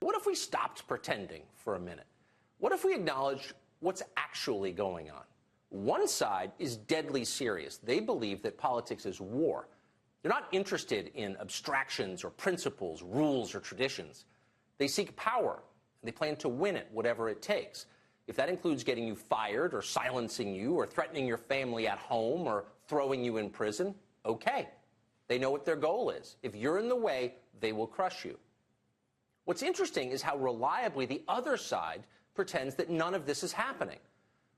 What if we stopped pretending for a minute? What if we acknowledged what's actually going on? One side is deadly serious. They believe that politics is war. They're not interested in abstractions or principles, rules or traditions. They seek power, and they plan to win it, whatever it takes. If that includes getting you fired or silencing you or threatening your family at home or throwing you in prison, okay. They know what their goal is. If you're in the way, they will crush you. What's interesting is how reliably the other side pretends that none of this is happening.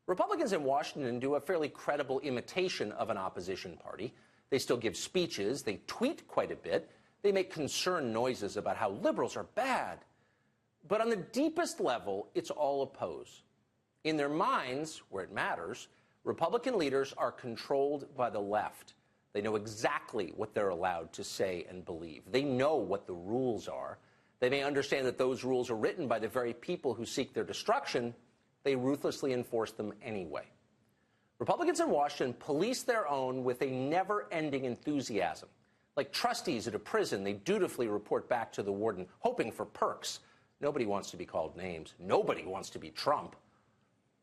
Republicans in Washington do a fairly credible imitation of an opposition party. They still give speeches, they tweet quite a bit, they make concerned noises about how liberals are bad. But on the deepest level, it's all a pose. In their minds, where it matters, Republican leaders are controlled by the left. They know exactly what they're allowed to say and believe. They know what the rules are. They may understand that those rules are written by the very people who seek their destruction. They ruthlessly enforce them anyway. Republicans in Washington police their own with a never-ending enthusiasm. Like trustees at a prison, they dutifully report back to the warden, hoping for perks. Nobody wants to be called names. Nobody wants to be Trump.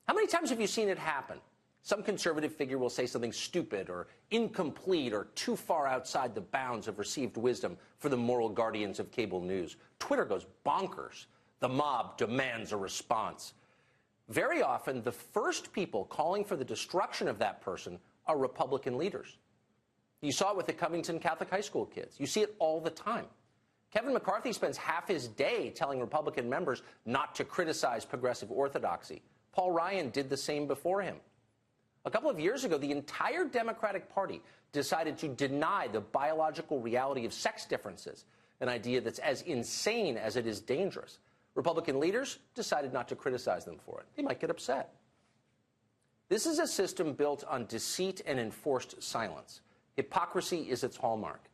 How many times have you seen it happen? Some conservative figure will say something stupid or incomplete or too far outside the bounds of received wisdom for the moral guardians of cable news. Twitter goes bonkers. The mob demands a response. Very often, the first people calling for the destruction of that person are Republican leaders. You saw it with the Covington Catholic High School kids. You see it all the time. Kevin McCarthy spends half his day telling Republican members not to criticize progressive orthodoxy. Paul Ryan did the same before him. A couple of years ago, the entire Democratic Party decided to deny the biological reality of sex differences, an idea that's as insane as it is dangerous. Republican leaders decided not to criticize them for it. They might get upset. This is a system built on deceit and enforced silence. Hypocrisy is its hallmark.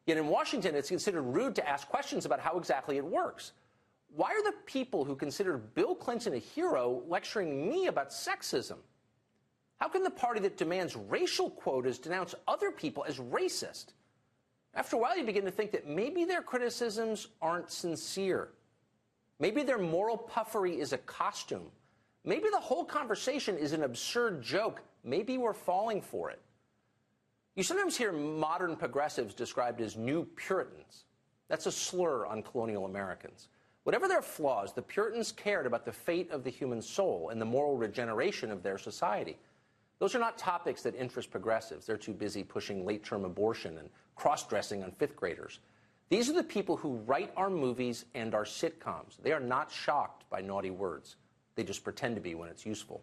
Yet in Washington, it's considered rude to ask questions about how exactly it works. Why are the people who considered Bill Clinton a hero lecturing me about sexism? How can the party that demands racial quotas denounce other people as racist? After a while, you begin to think that maybe their criticisms aren't sincere. Maybe their moral puffery is a costume. Maybe the whole conversation is an absurd joke. Maybe we're falling for it. You sometimes hear modern progressives described as new Puritans. That's a slur on colonial Americans. Whatever their flaws, the Puritans cared about the fate of the human soul and the moral regeneration of their society. Those are not topics that interest progressives. They're too busy pushing late-term abortion and cross-dressing on fifth graders. These are the people who write our movies and our sitcoms. They are not shocked by naughty words. They just pretend to be when it's useful.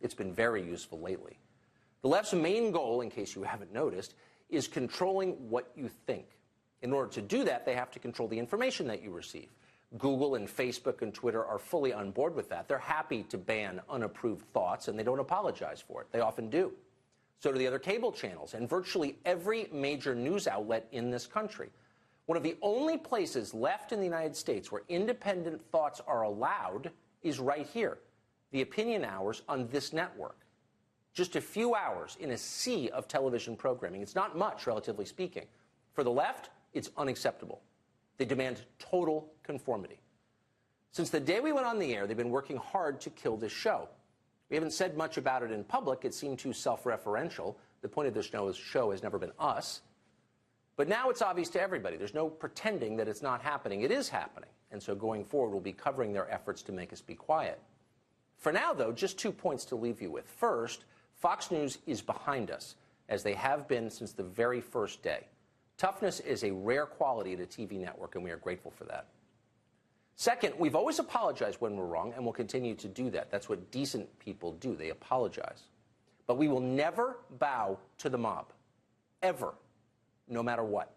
It's been very useful lately. The left's main goal, in case you haven't noticed, is controlling what you think. In order to do that, they have to control the information that you receive. Google and Facebook and Twitter are fully on board with that. They're happy to ban unapproved thoughts, and they don't apologize for it. They often do. So do the other cable channels and virtually every major news outlet in this country. One of the only places left in the United States where independent thoughts are allowed is right here, the opinion hours on this network. Just a few hours in a sea of television programming. It's not much, relatively speaking. For the left, it's unacceptable. They demand total conformity. Since the day we went on the air, they've been working hard to kill this show. We haven't said much about it in public. It seemed too self-referential. The point of this show has never been us. But now it's obvious to everybody. There's no pretending that it's not happening. It is happening. And so going forward, we'll be covering their efforts to make us be quiet. For now, though, just 2 points to leave you with. First, Fox News is behind us, as they have been since the very first day. Toughness is a rare quality at a TV network, and we are grateful for that. Second, we've always apologized when we're wrong, and we'll continue to do that. That's what decent people do. They apologize. But we will never bow to the mob. Ever. No matter what.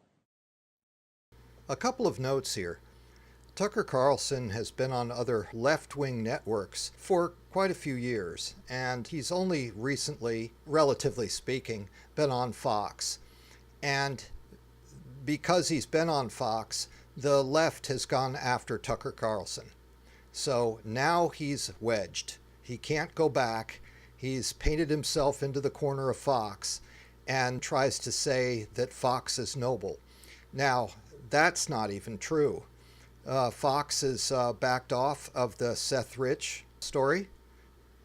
A couple of notes here. Tucker Carlson has been on other left-wing networks for quite a few years, and he's only recently, relatively speaking, been on Fox. And because he's been on Fox, the left has gone after Tucker Carlson. So now he's wedged. He can't go back. He's painted himself into the corner of Fox and tries to say that Fox is noble. Now, that's not even true. Fox has backed off of the Seth Rich story.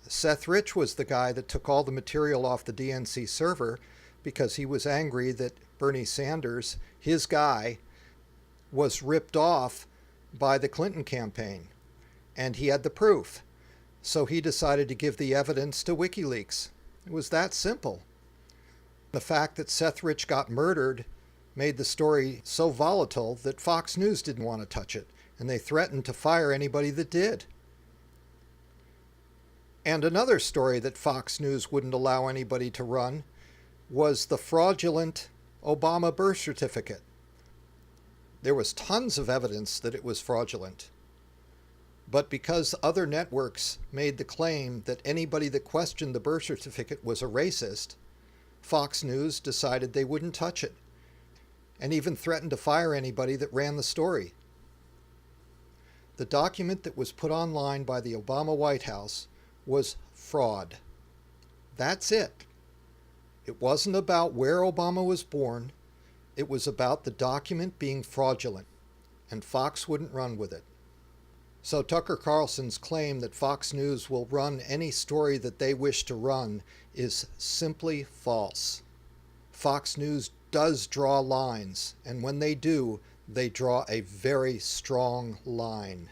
Seth Rich was the guy that took all the material off the DNC server because he was angry that Bernie Sanders, his guy, was ripped off by the Clinton campaign. And he had the proof. So he decided to give the evidence to WikiLeaks. It was that simple. The fact that Seth Rich got murdered made the story so volatile that Fox News didn't want to touch it, and they threatened to fire anybody that did. And another story that Fox News wouldn't allow anybody to run was the fraudulent Obama birth certificate. There was tons of evidence that it was fraudulent. But because other networks made the claim that anybody that questioned the birth certificate was a racist, Fox News decided they wouldn't touch it, and even threatened to fire anybody that ran the story. The document that was put online by the Obama White House was fraud. That's it. It wasn't about where Obama was born. It was about the document being fraudulent, and Fox wouldn't run with it. So Tucker Carlson's claim that Fox News will run any story that they wish to run is simply false. Fox News does draw lines, and when they do, they draw a very strong line.